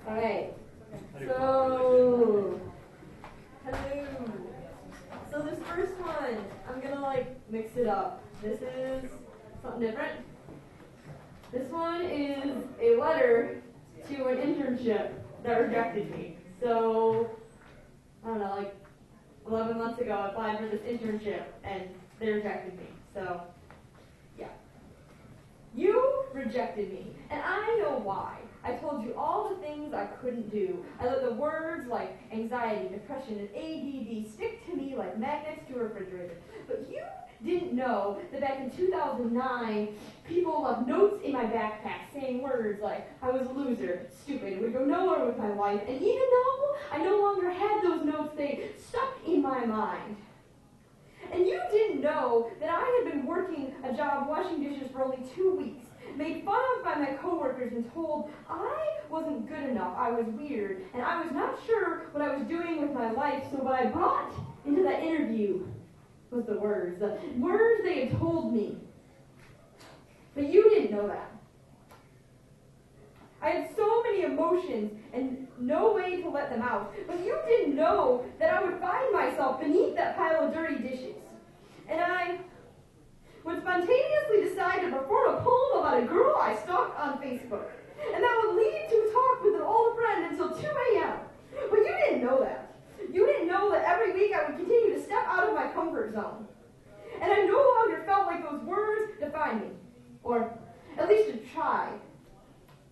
Alright. So, hello. So this first one, I'm gonna mix it up. This is something different. This one is a letter to an internship that rejected me. So, I don't know, 11 months ago I applied for this internship and they rejected me. So, yeah. You rejected me, and I know why. I told you all the things I couldn't do. I let the words like anxiety, depression, and ADD stick to me like magnets to a refrigerator. But you didn't know that back in 2009, people left notes in my backpack saying words like, I was a loser, stupid, would go nowhere with my life, and even though I no longer had those notes, they stuck in my mind. And you didn't know that I had been working a job washing dishes for only 2 weeks, made fun of by my coworkers and told I wasn't good enough, I was weird, and I was not sure what I was doing with my life, so what I brought into that interview was the words they had told me. But you didn't know that. I had so many emotions and no way to let them out, but you didn't know that I would find myself beneath that pile of dirty dishes. And I would spontaneously decide to perform a poem about a girl I stalked on Facebook. And that would lead to a talk with an old friend until 2 a.m. But you didn't know that. You didn't know that every week I would continue to step out of my comfort zone. And I no longer felt like those words defined me. Or at least to try.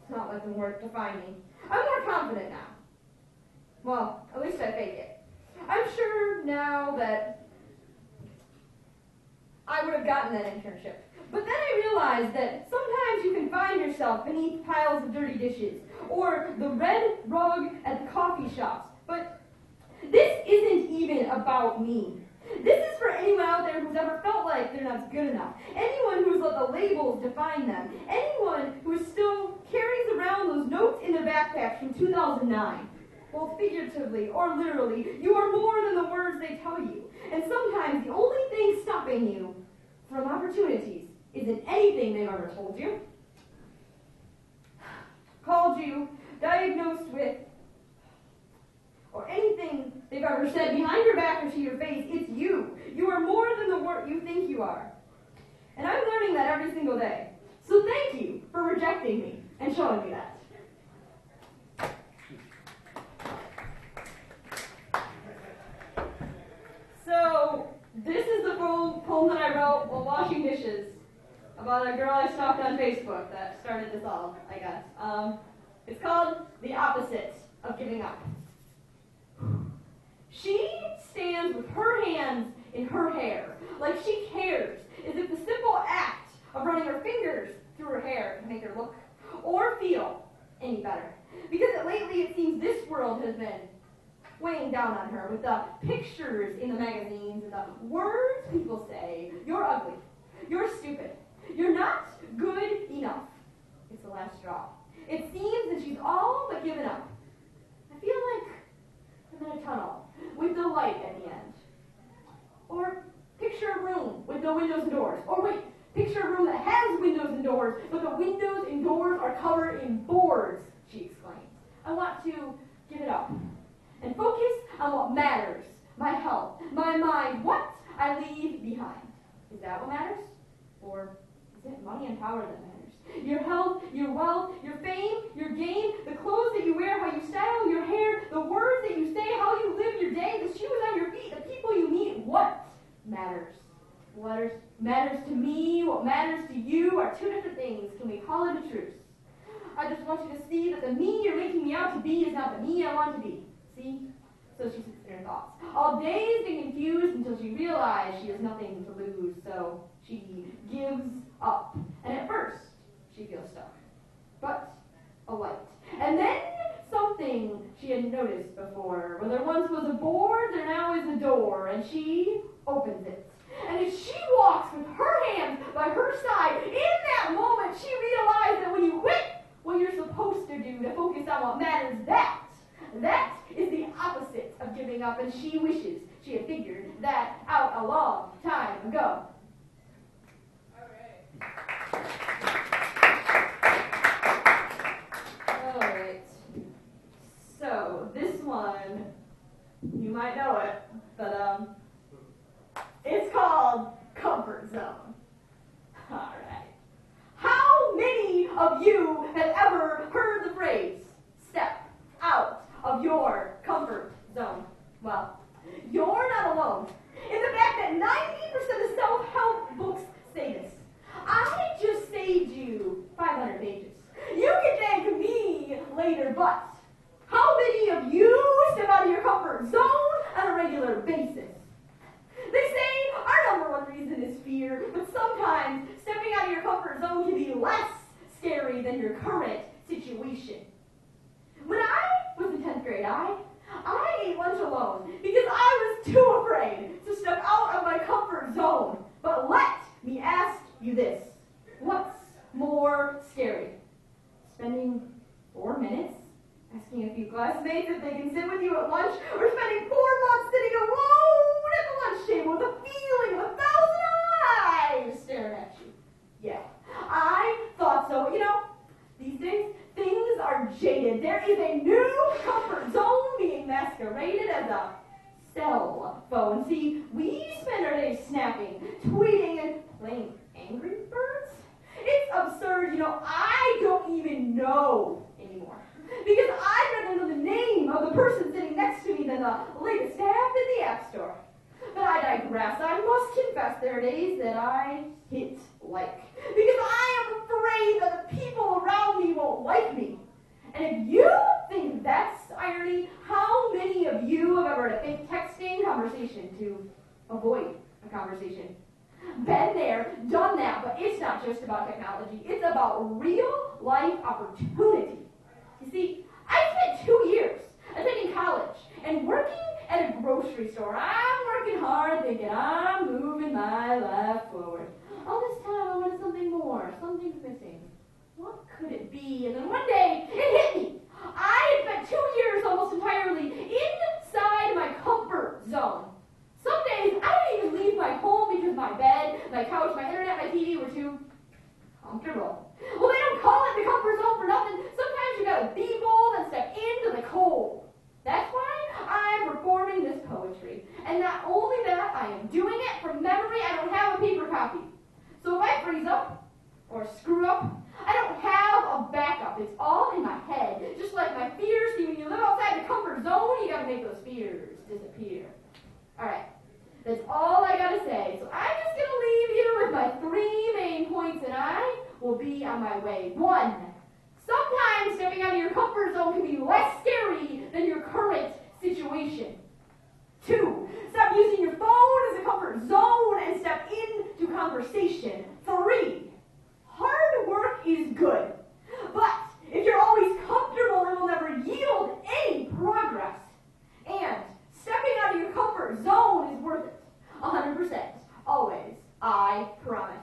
It's not let them words define me. I'm more confident now. Well, at least I fake it. I'm sure now that I would have gotten that internship. But then I realized that sometimes you can find yourself beneath piles of dirty dishes, or the red rug at the coffee shops. But this isn't even about me. This is for anyone out there who's ever felt like they're not good enough. Anyone who's let the labels define them. Anyone who still carries around those notes in their backpack from 2009. Both figuratively or literally, you are more than the words they tell you. And sometimes the only thing stopping you from opportunities isn't anything they've ever told you, called you, diagnosed with, or anything they've ever said behind your back or to your face. It's you. You are more than the word you think you are. And I'm learning that every single day. So thank you for rejecting me and showing me that. So, this is the poem that I wrote while washing dishes about a girl I stalked on Facebook that started this all, I guess. It's called The Opposite of Giving Up. She stands with her hands in her hair, like she cares, as if the simple act of running her fingers through her hair can make her look or feel any better. Because lately it seems this world has been weighing down on her with the pictures in the magazines and the words people say. You're ugly. You're stupid. You're not good enough. It's the last straw. It seems that she's all but given up. I feel like I'm in a tunnel with no light at the end. Or picture a room with no windows and doors. Or wait, picture a room that has windows and doors, but the windows and doors are covered in boards, she exclaims. I want to give it up and focus on what matters. My health, my mind, what I leave behind. Is that what matters? Or is it money and power that matters? Your health, your wealth, your fame, your gain, the clothes that you wear, how you style your hair, the words that you say, how you live your day, the shoes on your feet, the people you meet. What matters? What matters to me, what matters to you are two different things. Can we call it a truce? I just want you to see that the me you're making me out to be is not the me I want to be. See? So she sits there in thoughts, all dazed and confused until she realized she has nothing to lose, so she gives up. And at first, she feels stuck, but a light. And then something she had noticed before. Where there once was a board, there now is a door, and she opens it. And as she walks with her hands by her side, in that moment she realized that when you quit what you're supposed to do to focus on what matters, that is the opposite of giving up, and she wishes she had figured that out a long time ago. All right. you have ever heard the phrase, step out of your comfort zone. Well, you're not alone in the fact that 90% of self-help books say this. I just saved you 500 pages. You can thank me later, but how many of you step out of your comfort zone on a regular basis? They say our number one reason is fear, but sometimes stepping out of your comfort zone can be less scary than your current situation. When I was in 10th grade, I ate lunch alone because I was too afraid to step out of my comfort zone. But let me ask you this. What's more scary? Spending 4 minutes asking a few classmates if they can sit with you at lunch, or spending 4 months sitting alone at the lunch table with a feeling of 1,000 eyes staring at you? Yeah, I thought so. You know, these days, things are jaded. There is a new comfort zone being masqueraded as a cell phone. See, we spend our days snapping, tweeting, and playing Angry Birds. It's absurd. You know, I don't even know anymore, because I'd rather know the name of the person sitting next to me than the latest app in the App Store. But I digress. I must confess there are days that I hit like, because I am afraid that the people around me won't like me. And if you think that's irony, how many of you have ever had a fake texting conversation to avoid a conversation? Been there, done that, but it's not just about technology. It's about real life opportunity. You see, I spent 2 years attending college and working at a grocery store. I'm working hard thinking I'm moving my life forward. All this time I wanted something more. Something's missing. What could it be? And then one day it hit me. I had spent 2 years almost entirely inside my comfort zone. Some days I didn't even leave my home because my bed, my couch, my internet, my TV were too comfortable. Well, they don't call it the comfort zone for nothing. Sometimes you gotta be bold and step into the cold. That's why I'm performing this poetry. And not only that, I am doing it from memory. I don't have a paper copy. So if I freeze up or screw up, I don't have a backup. It's all in my head. Just like my fears. See, when you live outside the comfort zone, you gotta make those fears disappear. All right. That's all I gotta say. So I'm just gonna leave you with my 3 main points, and I will be on my way. 1, sometimes stepping out of your comfort zone can be less scary than your current situation. 2, stop using your phone as a comfort zone and step into conversation. 3, hard work is good, but if you're always comfortable, it will never yield any progress. And stepping out of your comfort zone is worth it. 100%. Always. I promise.